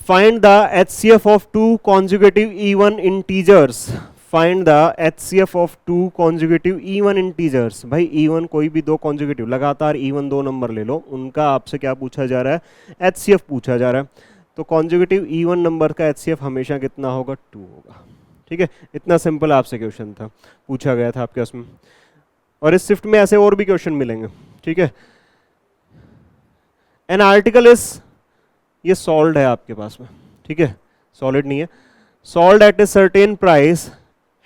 Find the HCF of two conjugative even integers. Find the HCF of two conjugative even integers. भाई even कोई भी दो conjugative लगातार even though number ले लो, उनका आपसे क्या पूछा जा रहा है, HCF पूछा जा रहा है। तो कॉन्जुगेटिव इवन नंबर का HCF हमेशा कितना होगा, 2 होगा। ठीक है, इतना सिंपल आपसे क्वेश्चन था, पूछा गया था आपके उसमें। और इस शिफ्ट में ऐसे और भी क्वेश्चन मिलेंगे। ठीक है, एन आर्टिकल इज, ये सॉल्व है आपके पास में। ठीक है, सॉलिड नहीं है। Sold at a certain price,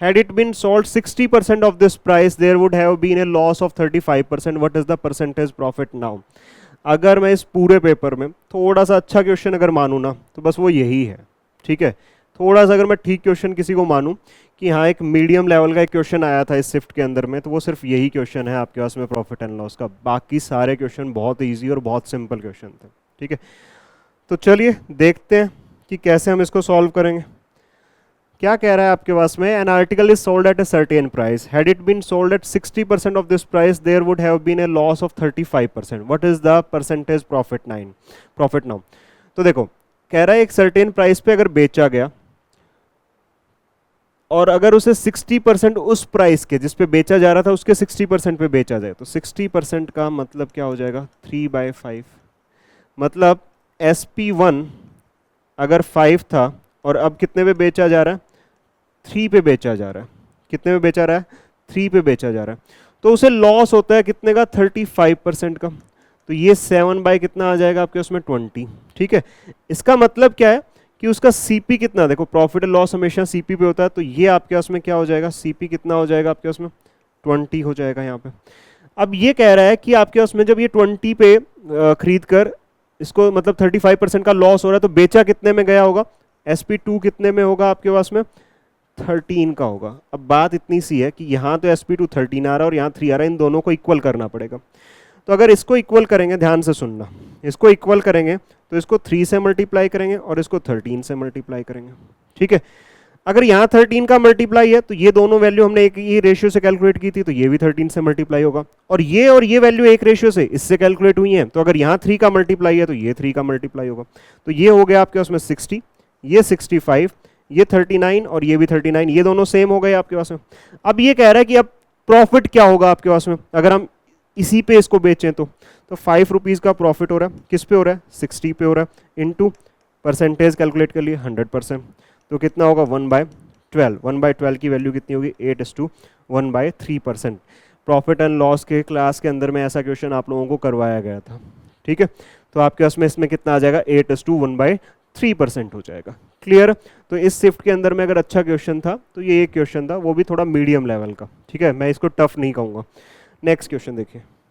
had it been sold 60% of this price there would have been a loss of 35%. what is the percentage profit now? अगर मैं इस पूरे पेपर में थोड़ा सा अच्छा क्वेश्चन अगर मानूं ना, तो बस वो यही है। ठीक है, थोड़ा सा अगर मैं ठीक क्वेश्चन किसी को मानूं कि हाँ एक मीडियम लेवल का एक क्वेश्चन आया था इस शिफ्ट के अंदर में, तो वो सिर्फ यही क्वेश्चन है आपके पास में प्रॉफिट एंड लॉस का। बाकी सारे क्वेश्चन बहुत ईजी और बहुत सिंपल क्वेश्चन थे। ठीक है, तो चलिए देखते हैं कि कैसे हम इसको सॉल्व करेंगे। क्या कह रहा है आपके पास में, an article is sold at a certain price, had it been sold at 60% of this price there would have been a loss of 35%. What is the percentage profit now? तो देखो कह रहा है एक सर्टेन प्राइस पे अगर बेचा गया और अगर उसे 60% उस प्राइस के जिस पे बेचा जा रहा था उसके 60% पे बेचा जाए, तो 60% का मतलब क्या हो जाएगा, 3/5। मतलब SP1 अगर 5 था और अब कितने पे बेचा जा रहा है, 3 पे बेचा जा रहा है। कितने पे बेचा रहा है, 3 पे बेचा जा रहा है। तो उसे लॉस होता है कितने का, 35% का। तो ये 7 बाय कितना आ जाएगा आपके उसमें, 20। ठीक है, इसका मतलब क्या है कि उसका सीपी कितना, देखो प्रॉफिट एंड लॉस हमेशा सीपी पे होता है, तो ये आपके उसमें क्या हो जाएगा, सीपी कितना हो जाएगा आपके उसमें, 20 हो जाएगा यहाँ पे। अब ये कह रहा है कि आपके उसमें जब ये 20 पे खरीद कर इसको मतलब 35% का लॉस हो रहा है, तो बेचा कितने में गया होगा, SP2 कितने में होगा आपके पास में, 13 का होगा। अब बात इतनी सी है कि यहाँ तो SP2 13 आ रहा है और यहाँ 3 आ रहा है, इन दोनों को इक्वल करना पड़ेगा। तो अगर इसको इक्वल करेंगे, ध्यान से सुनना, इसको इक्वल करेंगे तो इसको 3 से मल्टीप्लाई करेंगे और इसको 13 से मल्टीप्लाई करेंगे। ठीक है, अगर यहाँ 13 का मल्टीप्लाई है तो ये दोनों वैल्यू हमने एक ही रेशियो से कैलकुलेट की थी, तो ये भी 13 से मल्टीप्लाई होगा। और ये वैल्यू एक रेशियो से इससे कैलकुलेट हुई है, तो अगर यहाँ 3 का मल्टीप्लाई है तो ये 3 का मल्टीप्लाई होगा। तो ये हो गया आपके उसमें 60, ये 65, ये 39 और ये भी 39, ये दोनों सेम हो गए आपके पास में। अब ये कह रहा है कि अब प्रॉफिट क्या होगा आपके पास में अगर हम इसी पे इसको बेचें, तो 5 रुपीज़ का प्रॉफिट हो रहा है, किस पे हो रहा है, 60 पे हो रहा है, इनटू परसेंटेज कैलकुलेट कर लिए 100%, तो कितना होगा 1/12। 1/12 की वैल्यू कितनी होगी, 8:1/3%। प्रॉफिट एंड लॉस के क्लास के अंदर में ऐसा क्वेश्चन आप लोगों को करवाया गया था। ठीक है, तो आपके पास में इसमें कितना आ जाएगा, 8:1/3% हो जाएगा। क्लियर? तो इस शिफ्ट के अंदर में अगर अच्छा क्वेश्चन था तो ये एक क्वेश्चन था, वो भी थोड़ा मीडियम लेवल का। ठीक है, मैं इसको टफ नहीं कहूँगा। नेक्स्ट क्वेश्चन देखिए।